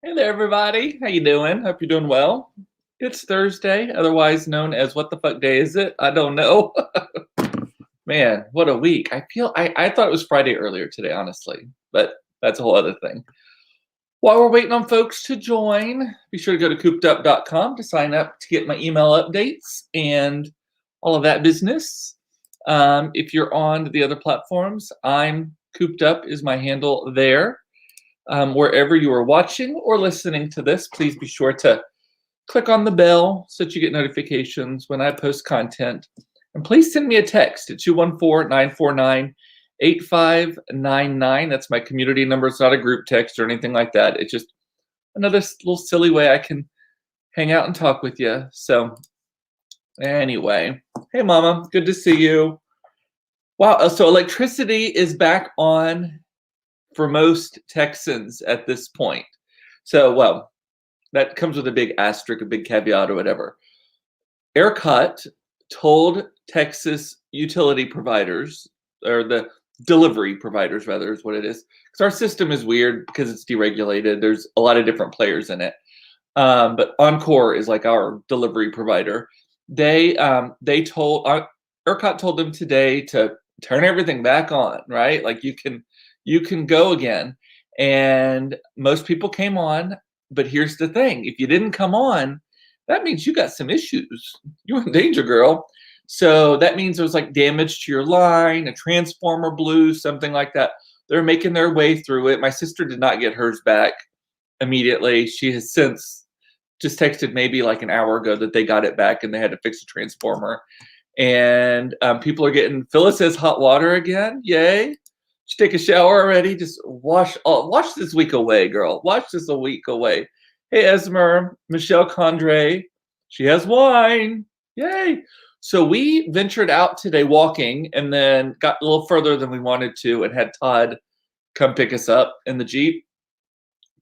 Hey there, everybody. How you doing? Hope you're doing well. It's Thursday, otherwise known as what the fuck day is it? I don't know. Man, what a week. I thought it was Friday earlier today, honestly, but that's a whole other thing. While we're waiting on folks to join, be sure to go to coopedup.com to sign up to get my email updates and all of that business. If you're on the other platforms, I'm cooped up is my handle there. Wherever you are watching or listening to this, please be sure to click on the bell so that you get notifications when I post content. And please send me a text at 214-949-8599. That's my community number. It's not a group text or anything like that. It's just another little silly way I can hang out and talk with you. So anyway, hey mama, good to see you. Wow, so electricity is back on for most Texans at this point. So, well, that comes with a big asterisk, a big caveat or whatever. ERCOT told Texas utility providers, or the delivery providers rather is what it is, because our system is weird because it's deregulated. There's a lot of different players in it. But Encore is like our delivery provider. They told ERCOT told them today to turn everything back on, right? Like you can go again. And most people came on, but here's the thing. If you didn't come on, that means you got some issues. You're in danger, girl. So that means there's like damage to your line, a transformer blew, something like that. They're making their way through it. My sister did not get hers back immediately. She has since just texted maybe like an hour ago that they got it back and they had to fix the transformer. And people are getting, Phyllis says hot water again. Yay. Did you take a shower already? Just wash this week away, girl. Wash this a week away. Hey, Esmer, Michelle Condre. She has wine. Yay. So we ventured out today walking and then got a little further than we wanted to and had Todd come pick us up in the Jeep.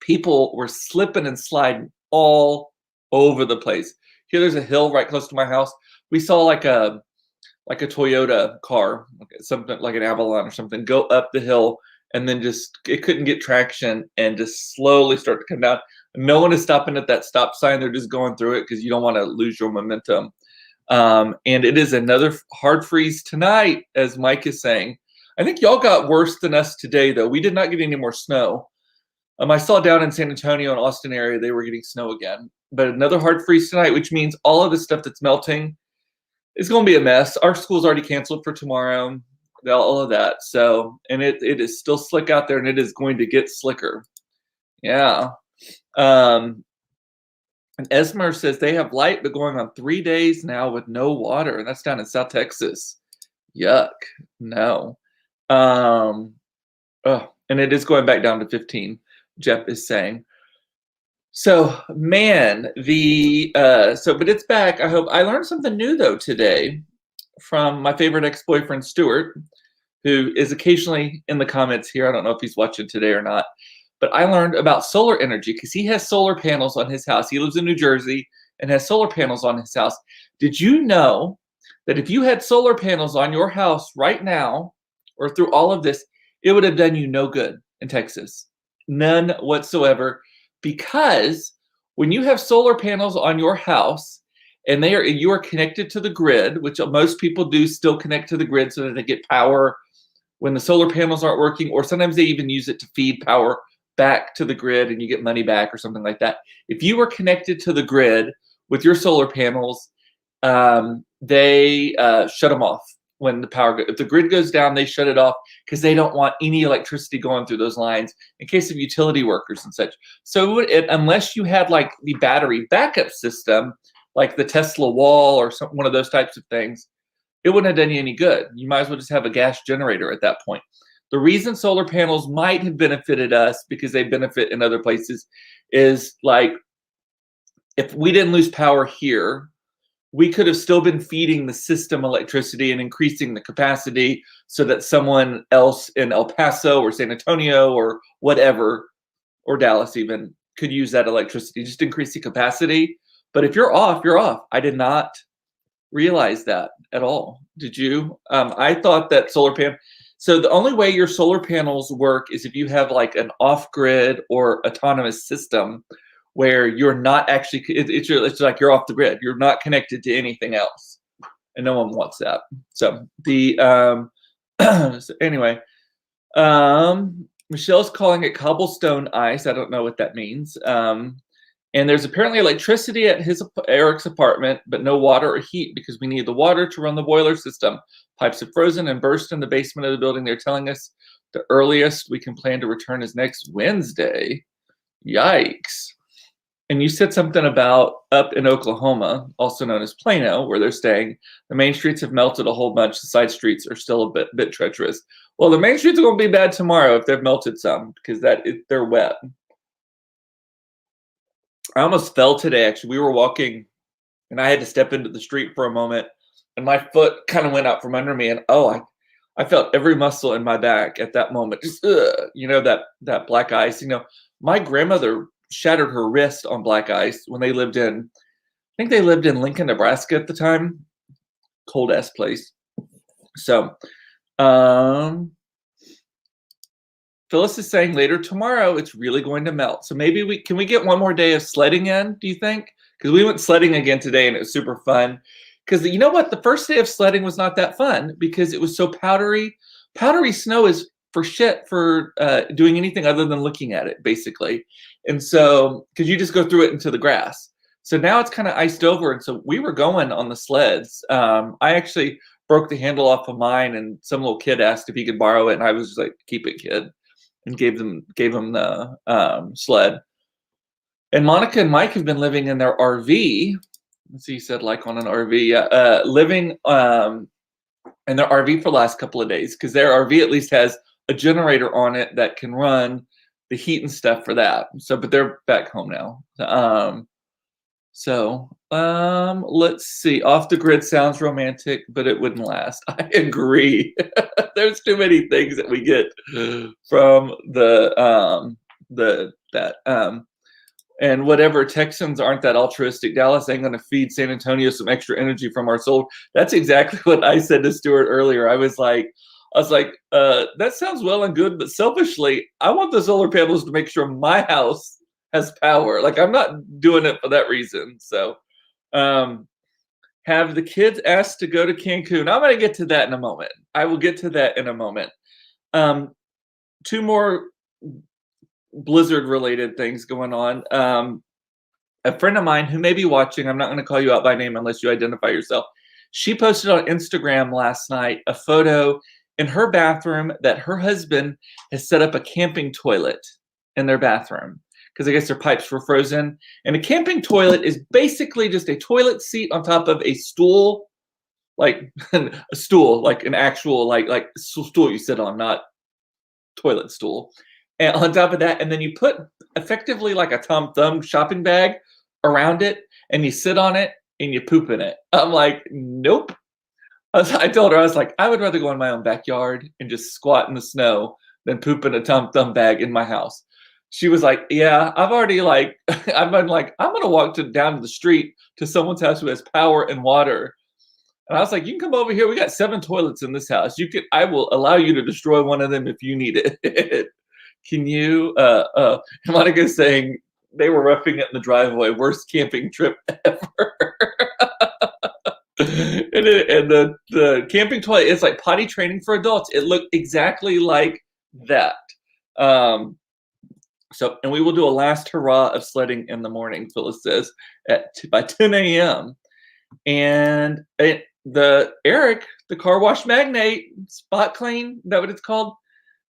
People were slipping and sliding all over the place. Here, there's a hill right close to my house. We saw like a Toyota car, something like an Avalon or something, go up the hill and then just it couldn't get traction and just slowly start to come down. No one is stopping at that stop sign. They're just going through it because you don't want to lose your momentum. And it is another hard freeze tonight, as Mike is saying. I think y'all got worse than us today, though. We did not get any more snow. I saw down in San Antonio and Austin area, they were getting snow again. But another hard freeze tonight, which means all of the stuff that's melting is going to be a mess. Our school's already canceled for tomorrow, all of that. So, and it is still slick out there, and it is going to get slicker. Yeah. And Esmer says they have light, but going on 3 days now with no water, and that's down in South Texas. Yuck. No. And it is going back down to 15, Jeff is saying. So, man, but it's back. I hope I learned something new though today from my favorite ex-boyfriend Stuart, who is occasionally in the comments here. I don't know if he's watching today or not, but I learned about solar energy because he has solar panels on his house. He lives in New Jersey and has solar panels on his house. Did you know that if you had solar panels on your house right now or through all of this, it would have done you no good in Texas? None whatsoever. Because when you have solar panels on your house and you are connected to the grid, which most people do still connect to the grid so that they get power when the solar panels aren't working, or sometimes they even use it to feed power back to the grid and you get money back or something like that. If you are connected to the grid with your solar panels, they shut them off when the power goes. If the grid goes down, they shut it off because they don't want any electricity going through those lines in case of utility workers and such. So unless you had like the battery backup system, like the Tesla wall or one of those types of things, it wouldn't have done you any good. You might as well just have a gas generator at that point. The reason solar panels might have benefited us, because they benefit in other places, is like if we didn't lose power here, we could have still been feeding the system electricity and increasing the capacity so that someone else in El Paso or San Antonio or whatever, or Dallas even, could use that electricity, just increase the capacity. But if you're off, you're off. I did not realize that at all. Did you? I thought that solar panel, So the only way your solar panels work is if you have like an off-grid or autonomous system where you're not actually it's like you're off the grid. You're not connected to anything else, and no one wants that. So the so anyway, Michelle's calling it cobblestone ice. I don't know what that means. And there's apparently electricity at Eric's apartment, but no water or heat because we need the water to run the boiler system. Pipes have frozen and burst in the basement of the building. They're telling us the earliest we can plan to return is next Wednesday. Yikes. And you said something about up in Oklahoma, also known as Plano, where they're staying. The main streets have melted a whole bunch. The side streets are still a bit treacherous. Well, the main streets are going to be bad tomorrow if they've melted some because they're wet. I almost fell today, actually. We were walking, and I had to step into the street for a moment, and my foot kind of went out from under me, and I felt every muscle in my back at that moment. Just, that black ice. My grandmother shattered her wrist on black ice when I think they lived in Lincoln, Nebraska at the time. Cold-ass place. So, Phyllis is saying later tomorrow it's really going to melt. So maybe can we get one more day of sledding in, do you think? Because we went sledding again today and it was super fun. Because you know what? The first day of sledding was not that fun because it was so powdery. Powdery snow is for shit for doing anything other than looking at it, basically. And so, because you just go through it into the grass. So now it's kind of iced over. And so we were going on the sleds. I actually broke the handle off of mine and some little kid asked if he could borrow it. And I was just like, keep it, kid. And gave them the sled. And Monica and Mike have been living in their RV. Let's see, you said like on an RV, living in their RV for the last couple of days because their RV at least has a generator on it that can run the heat and stuff for that. So, but they're back home now. Let's see. Off the grid sounds romantic, but it wouldn't last. I agree. There's too many things that we get from and whatever. Texans aren't that altruistic. Dallas ain't going to feed San Antonio some extra energy from our soul. That's exactly what I said to Stuart earlier. I was like, that sounds well and good, but selfishly, I want the solar panels to make sure my house has power. Like I'm not doing it for that reason. So, have the kids asked to go to Cancun? I'm going to get to that in a moment. I will get to that in a moment. Two more blizzard-related things going on. A friend of mine who may be watching, I'm not going to call you out by name unless you identify yourself. She posted on Instagram last night a photo in her bathroom that her husband has set up a camping toilet in their bathroom because I guess their pipes were frozen. And a camping toilet is basically just a toilet seat on top of a stool, like a stool, like an actual like stool you sit on, not toilet stool. And on top of that, and then you put effectively like a Tom Thumb shopping bag around it, and you sit on it and you poop in it. I'm like, nope. I told her, I was like, I would rather go in my own backyard and just squat in the snow than poop in a Tom Thumb bag in my house. She was like, yeah, I've already I've been like, I'm gonna walk down to the street to someone's house who has power and water. And I was like, you can come over here. We got 7 toilets in this house. I will allow you to destroy one of them if you need it. Can you? Monica's saying they were roughing it in the driveway. Worst camping trip ever. and the camping toilet is like potty training for adults. It looked exactly like that. And we will do a last hurrah of sledding in the morning, Phyllis says, by 10 a.m. And Eric, the car wash magnate, Spot Clean, is that what it's called?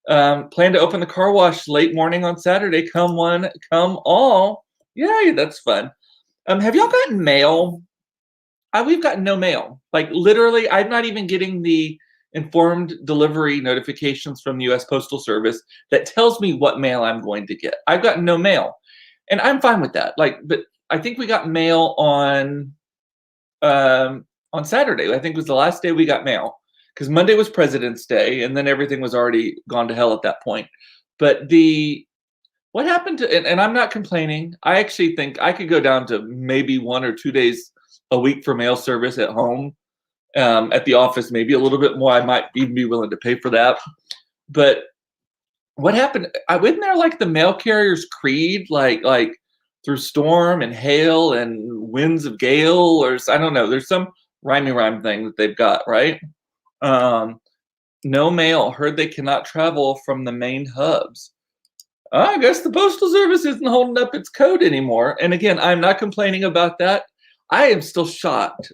Plan to open the car wash late morning on Saturday. Come one, come all. Yay, that's fun. Have y'all gotten mail? We've gotten no mail. Like literally, I'm not even getting the informed delivery notifications from the U.S. Postal Service that tells me what mail I'm going to get. I've gotten no mail, and I'm fine with that. But I think we got mail on Saturday. I think it was the last day we got mail because Monday was President's Day, and then everything was already gone to hell at that point. But what happened to? And I'm not complaining. I actually think I could go down to maybe 1 or 2 days a week for mail service at home At the office, maybe a little bit more. I might even be willing to pay for that. But what happened? I wasn't there like the mail carrier's creed, like through storm and hail and winds of gale, or I don't know. There's some rhyme thing that they've got, right? Um, no mail. Heard they cannot travel from the main hubs. I guess the Postal Service isn't holding up its code anymore. And again, I'm not complaining about that. I am still shocked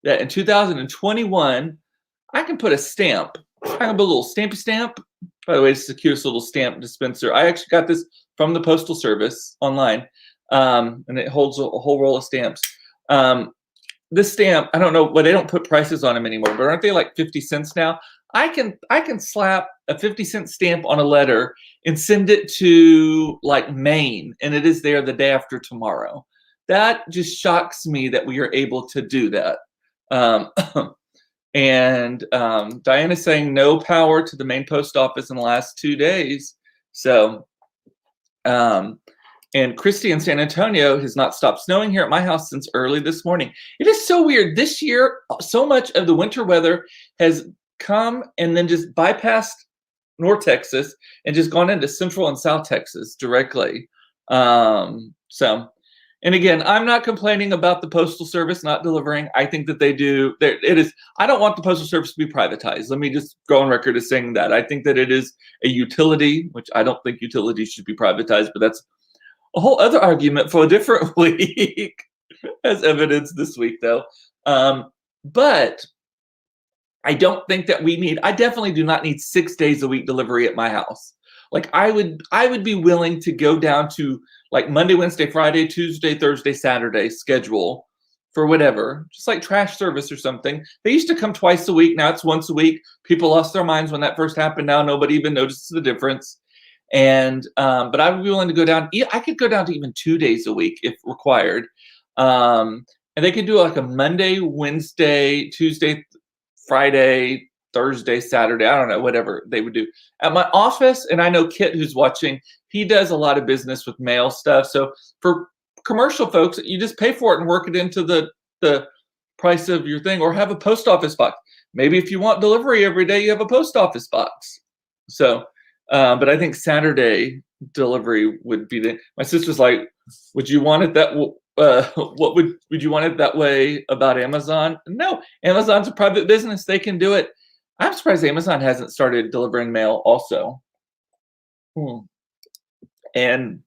that in 2021, I can put a stamp. I can put a little stampy stamp. By the way, it's the cutest little stamp dispenser. I actually got this from the Postal Service online, and it holds a whole roll of stamps. This stamp, I don't know, but they don't put prices on them anymore. But aren't they like 50 cents now? I can slap a 50-cent stamp on a letter and send it to like Maine, and it is there the day after tomorrow. That just shocks me that we are able to do that. Um, and Diana's saying no power to the main post office in the last 2 days. So, and Christy in San Antonio has not stopped snowing here at my house since early this morning. It is so weird. This year, so much of the winter weather has come and then just bypassed North Texas and just gone into Central and South Texas directly. So, and again, I'm not complaining about the Postal Service not delivering. I think that they do. It is. I don't want the Postal Service to be privatized. Let me just go on record as saying that. I think that it is a utility, which I don't think utilities should be privatized, but that's a whole other argument for a different week, as evidence this week, though. But I don't think that I definitely do not need 6 days a week delivery at my house. Like I would be willing to go down to like Monday, Wednesday, Friday, Tuesday, Thursday, Saturday schedule for whatever, just like trash service or something. They used to come twice a week. Now it's once a week. People lost their minds when that first happened. Now nobody even notices the difference. And but I would be willing to go down. I could go down to even 2 days a week if required. And they could do like a Monday, Wednesday, Tuesday, Friday, Thursday, Saturday. I don't know, whatever they would do at my office. And I know Kit, who's watching, he does a lot of business with mail stuff. So for commercial folks, you just pay for it and work it into the price of your thing, or have a post office box. Maybe if you want delivery every day, you have a post office box. So, but I think Saturday delivery would be my sister's like, would you want it that? What would you want it that way about Amazon? No, Amazon's a private business. They can do it. I'm surprised Amazon hasn't started delivering mail also. And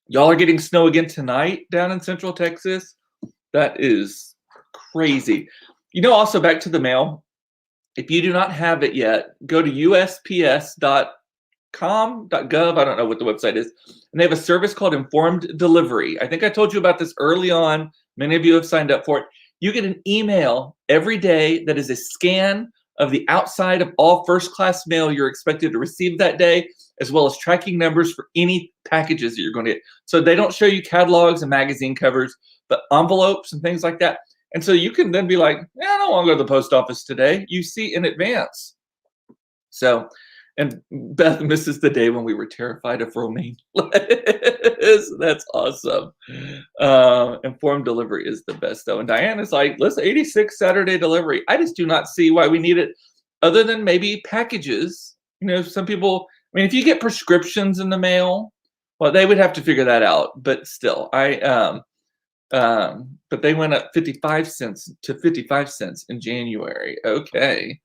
y'all are getting snow again tonight down in Central Texas. That is crazy. Also back to the mail. If you do not have it yet, go to usps.com.gov. I don't know what the website is. And they have a service called Informed Delivery. I think I told you about this early on. Many of you have signed up for it. You get an email every day that is a scan of the outside of all first-class mail you're expected to receive that day, as well as tracking numbers for any packages that you're going to get. So they don't show you catalogs and magazine covers, but envelopes and things like that. And so you can then be like, I don't want to go to the post office today. You see in advance. So, and Beth misses the day when we were terrified of roaming. That's awesome. Informed delivery is the best, though. And Diana's like, let's 86 Saturday delivery. I just do not see why we need it, other than maybe packages. Some people, if you get prescriptions in the mail, well, they would have to figure that out. But still, but they went up 55 cents to 55 cents in January. Okay.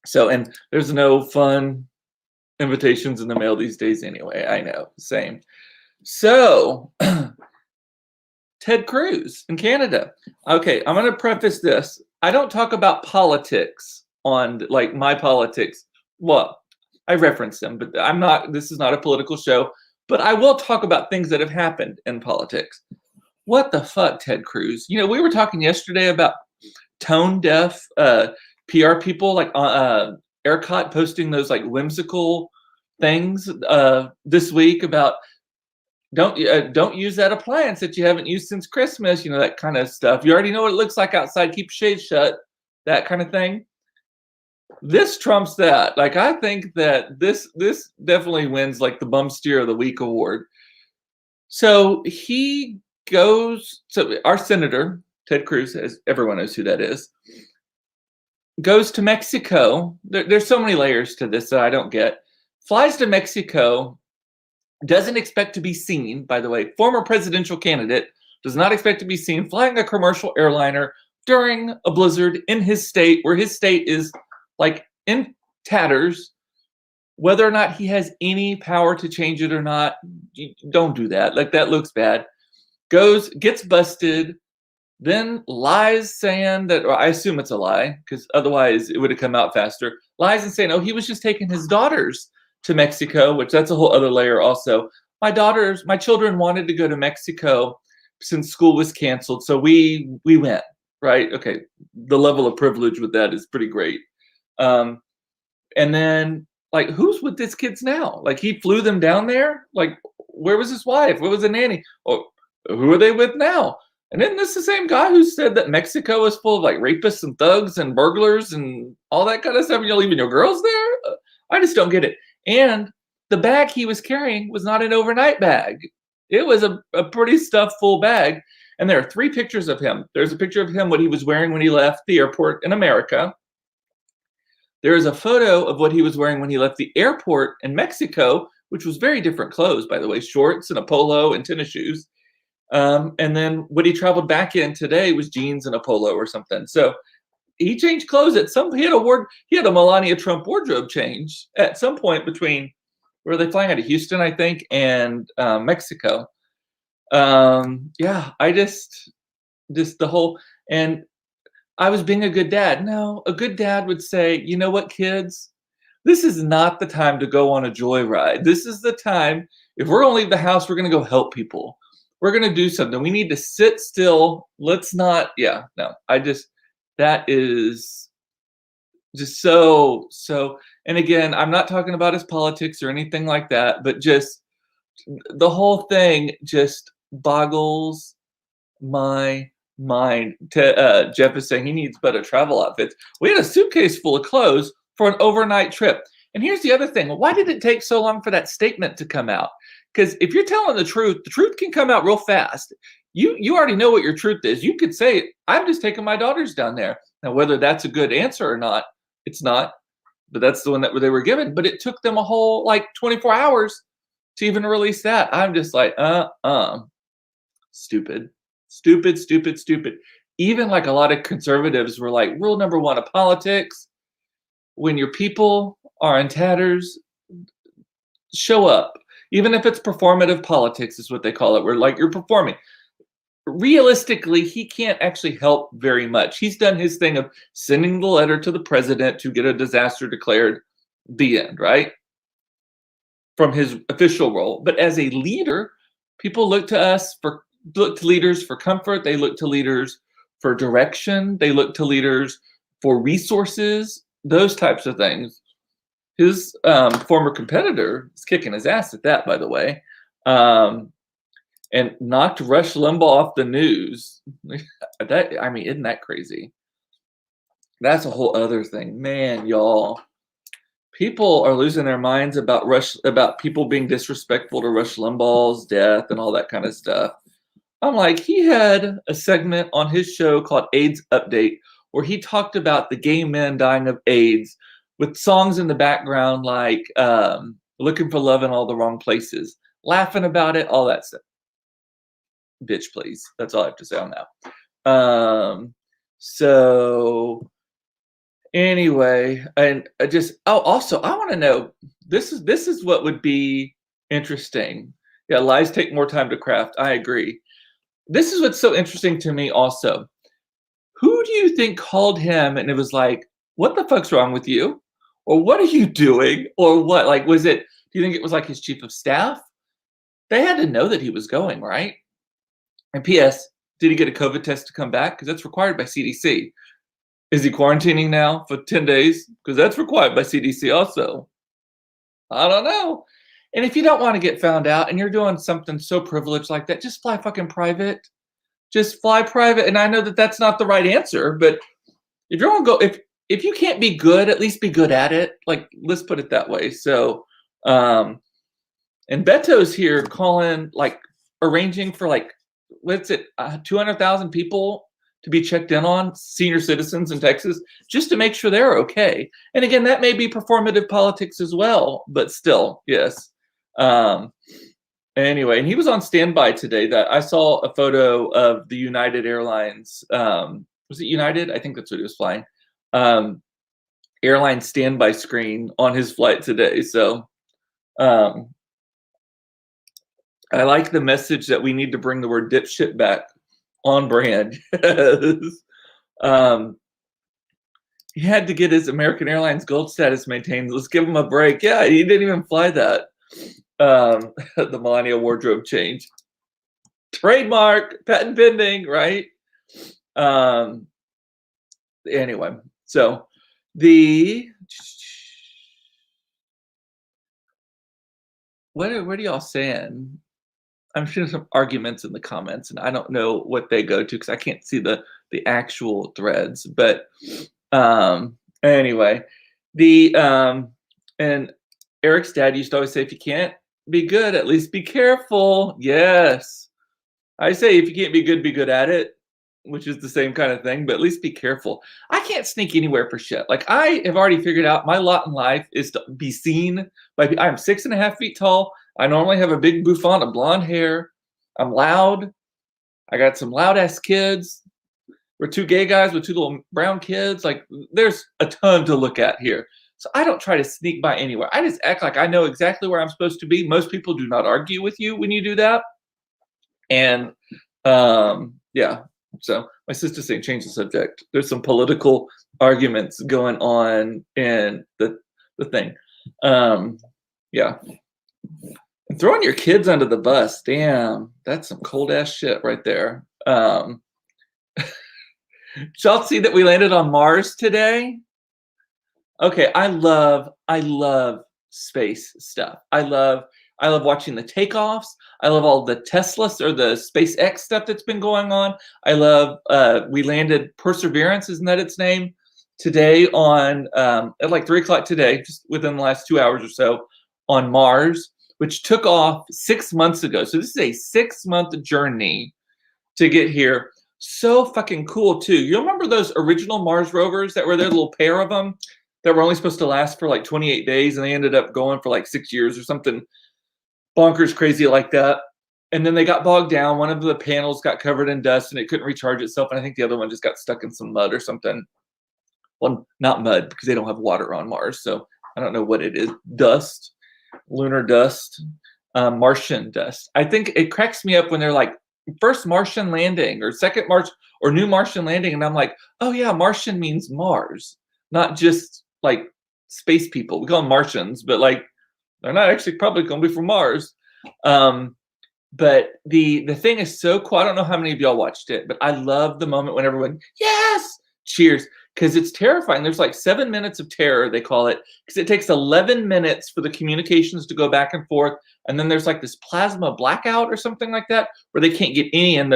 So, and there's no fun invitations in the mail these days anyway. I know, same. So, Ted Cruz in Canada. Okay, I'm going to preface this. I don't talk about politics on like my politics. Well, I reference them, but this is not a political show, but I will talk about things that have happened in politics. What the fuck, Ted Cruz? We were talking yesterday about tone deaf PR people, like ERCOT posting those like whimsical things this week about don't use that appliance that you haven't used since Christmas, that kind of stuff. You already know what it looks like outside. Keep shades shut, that kind of thing. This trumps that. Like, I think that this definitely wins like the Bum Steer of the Week award. So our senator, Ted Cruz, as everyone knows who that is, goes to Mexico. There's so many layers to this that I don't get. Flies to Mexico, doesn't expect to be seen, by the way, former presidential candidate, does not expect to be seen flying a commercial airliner during a blizzard in his state, where his state is like in tatters. Whether or not he has any power to change it or not, don't do that. Like, that looks bad. Goes, gets busted, then lies saying that, or I assume it's a lie, because otherwise it would have come out faster. Lies and saying, oh, he was just taking his daughters to Mexico, which that's a whole other layer also. My children wanted to go to Mexico since school was canceled, so we went, right? Okay, the level of privilege with that is pretty great. And then, like, who's with these kids now? Like, he flew them down there? Like, where was his wife? Where was the nanny? Or who are they with now? And isn't this the same guy who said that Mexico is full of like rapists and thugs and burglars and all that kind of stuff, and you're leaving your girls there? I just don't get it. And the bag he was carrying was not an overnight bag. It was a pretty stuffed full bag. And there are 3 pictures of him. There's a picture of him, what he was wearing when he left the airport in America. There is a photo of what he was wearing when he left the airport in Mexico, which was very different clothes, by the way, shorts and a polo and tennis shoes. And then what he traveled back in today was jeans and a polo or something. So he changed clothes at some. He had a Melania Trump wardrobe change at some point between, where they flying out of Houston, I think, and Mexico. Yeah, I just the whole, and I was being a good dad. No, a good dad would say, you know what, kids, this is not the time to go on a joyride. This is the time, if we're gonna leave the house, we're gonna go help people. We're gonna do something. We need to sit still. Let's not, yeah, no. That is just so, and again, I'm not talking about his politics or anything like that, but just the whole thing just boggles my mind. Jeff is saying he needs better travel outfits. We had a suitcase full of clothes for an overnight trip. And here's the other thing. Why did it take so long for that statement to come out? Because if you're telling the truth can come out real fast. You already know what your truth is. You could say, I'm just taking my daughters down there. Now, whether that's a good answer or not, it's not. But that's the one that they were given. But it took them a whole like 24 hours to even release that. I'm just like, stupid. Stupid, stupid, stupid. Even like a lot of conservatives were like, rule number 1 of politics, when your people are in tatters, show up. Even if it's performative politics is what they call it, where like you're performing. Realistically, he can't actually help very much. He's done his thing of sending the letter to the president to get a disaster declared, the end, right? From his official role. But as a leader, people look to leaders for comfort. They look to leaders for direction. They look to leaders for resources, those types of things. His former competitor is kicking his ass at that, by the way, and knocked Rush Limbaugh off the news. Isn't that crazy? That's a whole other thing, man, y'all. People are losing their minds about people being disrespectful to Rush Limbaugh's death and all that kind of stuff. I'm like, he had a segment on his show called AIDS Update, where he talked about the gay men dying of AIDS with songs in the background like Looking for Love in All the Wrong Places, laughing about it, all that stuff. Bitch, please. That's all I have to say on that. So anyway, and also I want to know, this is what would be interesting. Yeah, lies take more time to craft. I agree. This is what's so interesting to me also. Who do you think called him and it was like, what the fuck's wrong with you? Or what are you doing? Or what? Like, do you think it was like his chief of staff? They had to know that he was going, right? And P.S., did he get a COVID test to come back? Because that's required by CDC. Is he quarantining now for 10 days? Because that's required by CDC also. I don't know. And if you don't want to get found out and you're doing something so privileged like that, just fly fucking private. Just fly private. And I know that that's not the right answer, but if you're going to go, if you can't be good, at least be good at it. Like, let's put it that way. So, and Beto's here calling, like, arranging for like, what's it, 200,000 people to be checked in on, senior citizens in Texas, just to make sure they're okay. And again, that may be performative politics as well, but still, yes. Anyway, and he was on standby today. That I saw a photo of the United Airlines. Was it United? I think that's what he was flying. Airline standby screen on his flight today. So I like the message that we need to bring the word dipshit back. On brand. He had to get his American Airlines gold status maintained. Let's give him a break. Yeah, he didn't even fly that. The millennial wardrobe change. Trademark, patent pending, right? Anyway, so what are y'all saying? I'm seeing some arguments in the comments, and I don't know what they go to because I can't see the actual threads. But anyway, and Eric's dad used to always say, if you can't be good, at least be careful. Yes, I say if you can't be good at it, which is the same kind of thing. But at least be careful. I can't sneak anywhere for shit. Like I have already figured out my lot in life is to be seen by. I'm 6.5 feet tall. I normally have a big bouffant of blonde hair. I'm loud. I got some loud ass kids. We're two gay guys with two little brown kids. Like there's a ton to look at here. So I don't try to sneak by anywhere. I just act like I know exactly where I'm supposed to be. Most people do not argue with you when you do that. And yeah. So my sister's saying change the subject. There's some political arguments going on in the thing. Yeah. And throwing your kids under the bus, damn, that's some cold ass shit right there. Y'all see that we landed on Mars today? Okay, I love space stuff. I love watching the takeoffs. I love all the Teslas or the SpaceX stuff that's been going on. I love we landed Perseverance, isn't that its name? Today on at like 3 o'clock today, just within the last 2 hours or so, on Mars, which took off 6 months ago. So this is a 6-month journey to get here. So fucking cool too. You remember those original Mars rovers that were there, little pair of them that were only supposed to last for like 28 days and they ended up going for like 6 years or something bonkers crazy like that. And then they got bogged down. One of the panels got covered in dust and it couldn't recharge itself. And I think the other one just got stuck in some mud or something. Well, not mud because they don't have water on Mars. So I don't know what it is. Dust, lunar dust, Martian dust. I think it cracks me up when they're like, first Martian landing or second Mars or new Martian landing. And I'm like, oh yeah, Martian means Mars, not just like space people. We call them Martians, but like they're not actually probably going to be from Mars. But the thing is so cool. I don't know how many of y'all watched it, but I love the moment when everyone, yes, cheers, because it's terrifying. There's like 7 minutes of terror, they call it, because it takes 11 minutes for the communications to go back and forth. And then there's like this plasma blackout or something like that, where they can't get any, and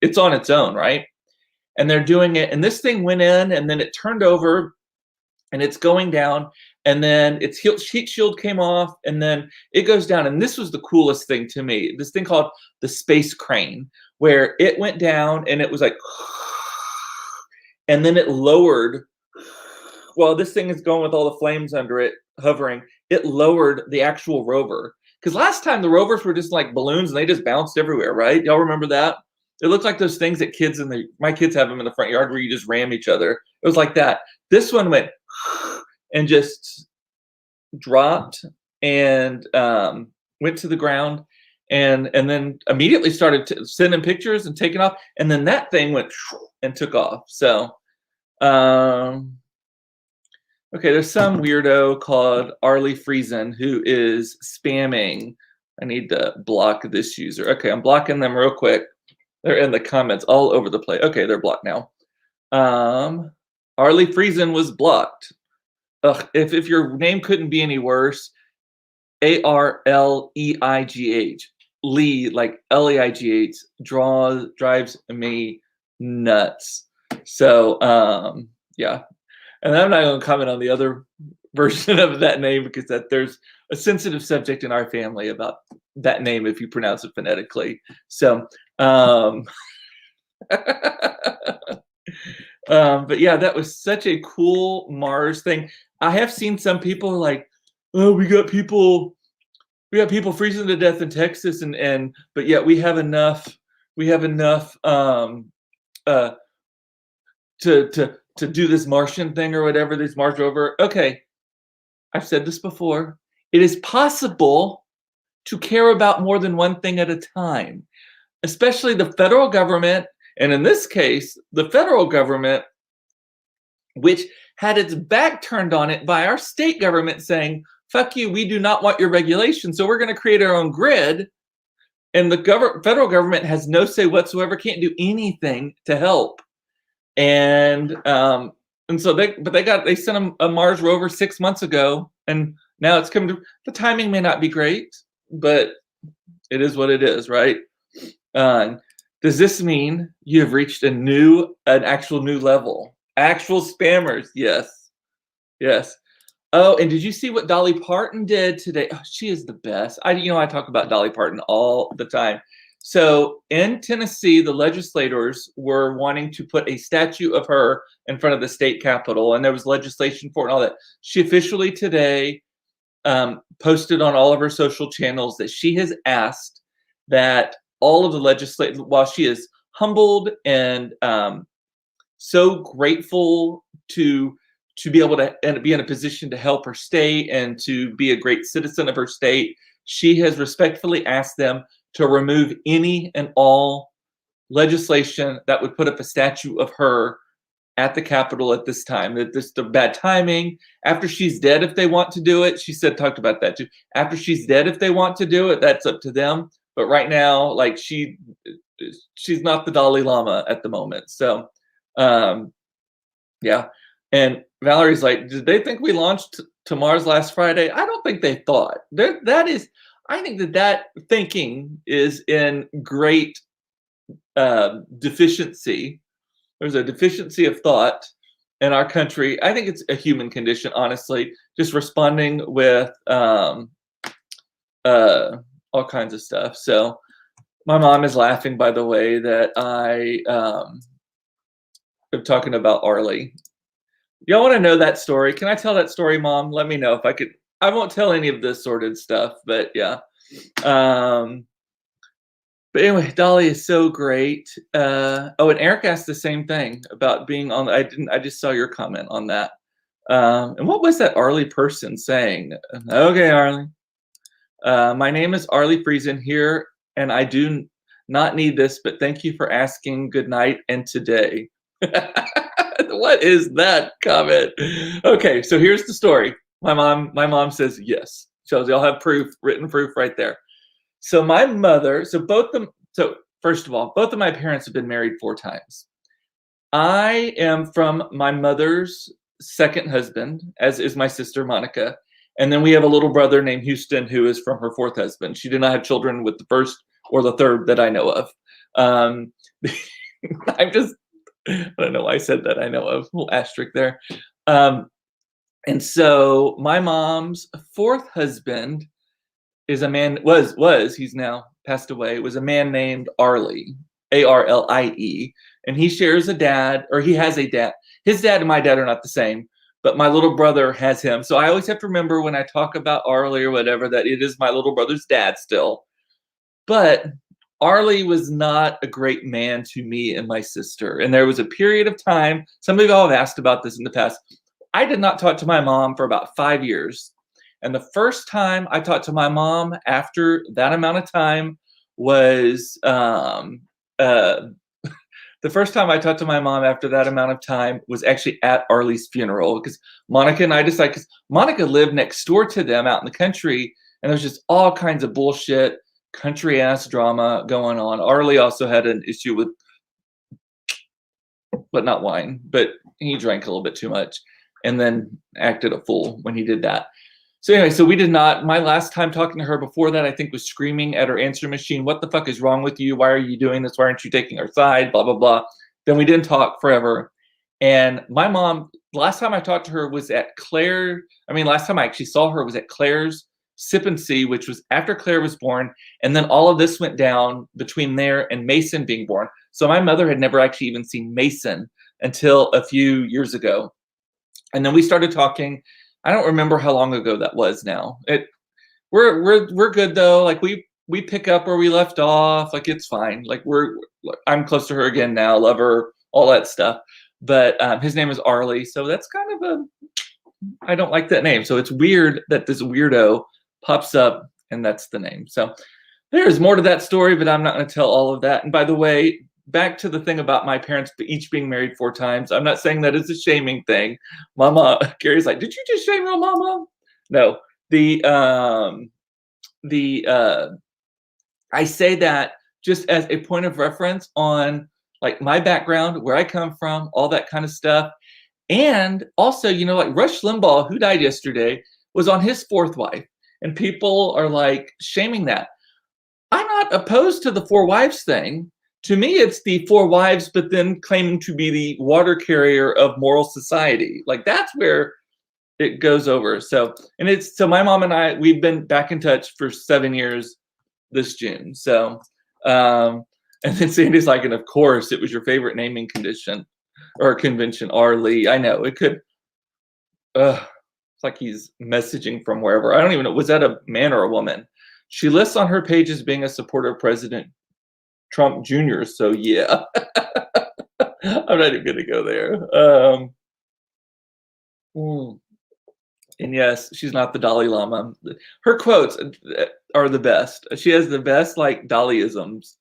it's on its own, right? And they're doing it, and this thing went in, and then it turned over, and it's going down, and then its heat shield came off, and then it goes down. And this was the coolest thing to me, this thing called the space crane, where it went down, and it was like, and then it lowered, while this thing is going with all the flames under it, hovering, it lowered the actual rover. Because last time the rovers were just like balloons, and they just bounced everywhere, right? Y'all remember that? It looked like those things that kids my kids have them in the front yard where you just ram each other. It was like that. This one went and just dropped and went to the ground and then immediately started sending pictures and taking off. And then that thing went and took off. So, okay, there's some weirdo called Arlie Friesen who is spamming. I need to block this user. Okay, I'm blocking them real quick. They're in the comments all over the place. Okay, they're blocked now. Arlie Friesen was blocked. Ugh, if your name couldn't be any worse, Arleigh, Lee, like Leigh, drives me nuts. So yeah, and I'm not going to comment on the other version of that name because there's a sensitive subject in our family about that name if you pronounce it phonetically. So But yeah, that was such a cool Mars thing. I have seen some people like, oh, we got people freezing to death in Texas, and but yet we have enough uh to do this Martian thing or whatever, this Mars rover. Okay, I've said this before. It is possible to care about more than one thing at a time, especially the federal government, and in this case, the federal government, which had its back turned on it by our state government saying, fuck you, we do not want your regulation, so we're going to create our own grid. And the federal government has no say whatsoever, can't do anything to help. And so they sent a Mars rover 6 months ago, and now it's coming to, the timing may not be great, but it is what it is, right? Does this mean you have reached an actual new level? Actual spammers, yes. Yes. Oh, and did you see what Dolly Parton did today? Oh, she is the best. I talk about Dolly Parton all the time. So in Tennessee, the legislators were wanting to put a statue of her in front of the state capitol, and there was legislation for it and all that. She officially today posted on all of her social channels that she has asked that all of the legislators, while she is humbled and so grateful to be able to be in a position to help her state and to be a great citizen of her state, she has respectfully asked them to remove any and all legislation that would put up a statue of her at the Capitol at this time. That this the bad timing. After she's dead, if they want to do it, she talked about that too. After she's dead, if they want to do it, that's up to them. But right now, like she's not the Dalai Lama at the moment. So, yeah. And Valerie's like, did they think we launched to Mars last Friday? I don't think they thought. I think that thinking is in great deficiency. There's a deficiency of thought in our country. I think it's a human condition, honestly, just responding with all kinds of stuff. So my mom is laughing, by the way, that I am talking about Arlie. Y'all want to know that story? Can I tell that story, Mom? Let me know if I could. I won't tell any of this sordid stuff, but yeah. But anyway, Dolly is so great. And Eric asked the same thing about being on. I just saw your comment on that. And what was that Arlie person saying? Okay, Arlie. My name is Arlie Friesen here, and I do not need this, but thank you for asking. Good night and today. What is that comment? Okay, so here's the story. My mom says yes. So y'all have proof, written proof right there. So my mother, so first of all, both of my parents have been married 4 times. I am from my mother's second husband, as is my sister Monica. And then we have a little brother named Houston who is from her 4th husband. She did not have children with the first or the third that I know of. I don't know why I said that. I know of, a little asterisk there. And so my mom's 4th husband is a man, he's now passed away, was a man named Arlie, Arlie. And he shares a dad, or he has a dad. His dad and my dad are not the same, but my little brother has him. So I always have to remember when I talk about Arlie or whatever, that it is my little brother's dad still. But Arlie was not a great man to me and my sister. And there was a period of time, some of y'all have asked about this in the past. I did not talk to my mom for about 5 years. And the first time I talked to my mom after that amount of time was the first time I talked to my mom after that amount of time was actually at Arlie's funeral, because Monica and I decided, because Monica lived next door to them out in the country, and there's just all kinds of bullshit, country ass drama going on. Arlie also had an issue with, but not wine, but he drank a little bit too much and then acted a fool when he did that. So anyway, so we did not, my last time talking to her before that, I think, was screaming at her answer machine, what the fuck is wrong with you? Why are you doing this? Why aren't you taking our side? Blah, blah, blah. Then we didn't talk forever. And my mom, last time I talked to her was at last time I actually saw her was at Claire's Sippency, which was after Claire was born, and then all of this went down between there and Mason being born. So my mother had never actually even seen Mason until a few years ago. And then we started talking. I don't remember how long ago that was now. We're good though. Like we pick up where we left off. Like it's fine. Like I'm close to her again now. Love her, all that stuff. But his name is Arlie, so that's kind of I don't like that name. So it's weird that this weirdo pops up and that's the name. So there's more to that story, but I'm not going to tell all of that. And by the way, back to the thing about my parents each being married 4 times. I'm not saying that it's a shaming thing. Mama, Gary's like, did you just shame your mama? No. I say that just as a point of reference on like my background, where I come from, all that kind of stuff. And also, like Rush Limbaugh, who died yesterday, was on his 4th wife. And people are like shaming that. I'm not opposed to the 4 wives thing. To me, it's the 4 wives, but then claiming to be the water carrier of moral society. Like that's where it goes over. So my mom and I, we've been back in touch for 7 years this June. So, and then Sandy's like, and of course, it was your favorite naming condition or convention, Arlie. I know it could. It's like he's messaging from wherever. I don't even know. Was that a man or a woman? She lists on her page as being a supporter of President Trump Jr. So yeah, I'm not even gonna go there. And yes, she's not the Dalai Lama. Her quotes are the best. She has the best like Dalai-isms.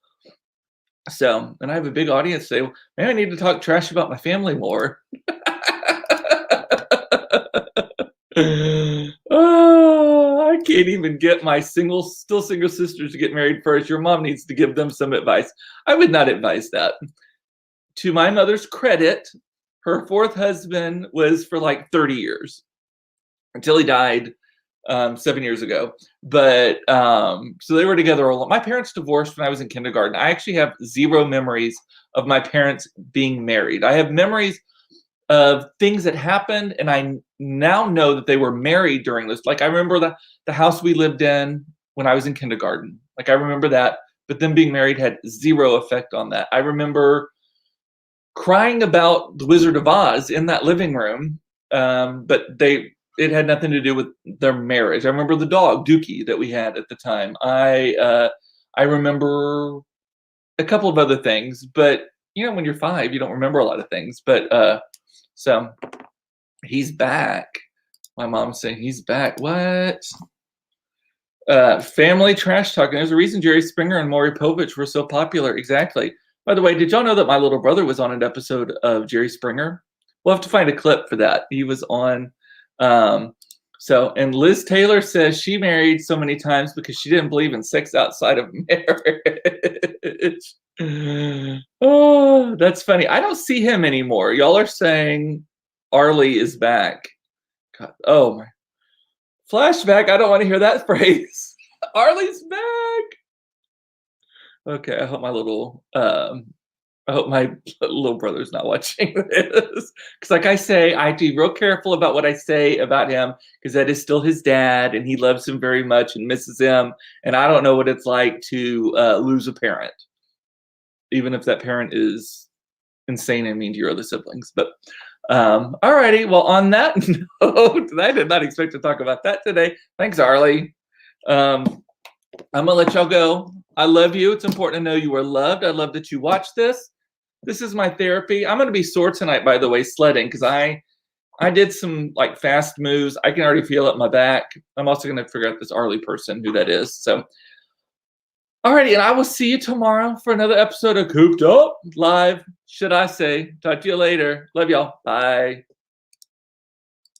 So, and I have a big audience say, maybe I need to talk trash about my family more. I can't even get my still single sisters to get married first. Your mom needs to give them some advice. I would not advise that. To my mother's credit, her 4th husband was for like 30 years until he died 7 years ago. But so they were together a lot. My parents divorced when I was in kindergarten. I actually have 0 memories of my parents being married. I have memories of things that happened, and I now know that they were married during this. Like I remember the house we lived in when I was in kindergarten. Like I remember that, but them being married had 0 effect on that. I remember crying about The Wizard of Oz in that living room, but it had nothing to do with their marriage. I remember the dog Dookie that we had at the time. I remember a couple of other things, but when you're 5, you don't remember a lot of things. But so he's back. My mom's saying he's back. What? Family trash talking. There's a reason Jerry Springer and Maury Povich were so popular. Exactly. By the way, did y'all know that my little brother was on an episode of Jerry Springer? We'll have to find a clip for that. He was on. And Liz Taylor says she married so many times because she didn't believe in sex outside of marriage. Oh, that's funny. I don't see him anymore. Y'all are saying Arlie is back. God, oh my. Flashback. I don't want to hear that phrase. Arlie's back. Okay, I hope my little brother's not watching this. Because like I say, I have to be real careful about what I say about him because that is still his dad and he loves him very much and misses him. And I don't know what it's like to lose a parent, even if that parent is insane and mean to your other siblings. But alrighty, well, on that note, I did not expect to talk about that today. Thanks, Arlie. I'm gonna let y'all go. I love you. It's important to know you are loved. I love that you watch this. This is my therapy. I'm gonna be sore tonight, by the way, sledding, because I did some like fast moves. I can already feel it in my back. I'm also gonna figure out this Arlie person, who that is. So alrighty, and I will see you tomorrow for another episode of Cooped Up Live, should I say. Talk to you later. Love y'all. Bye.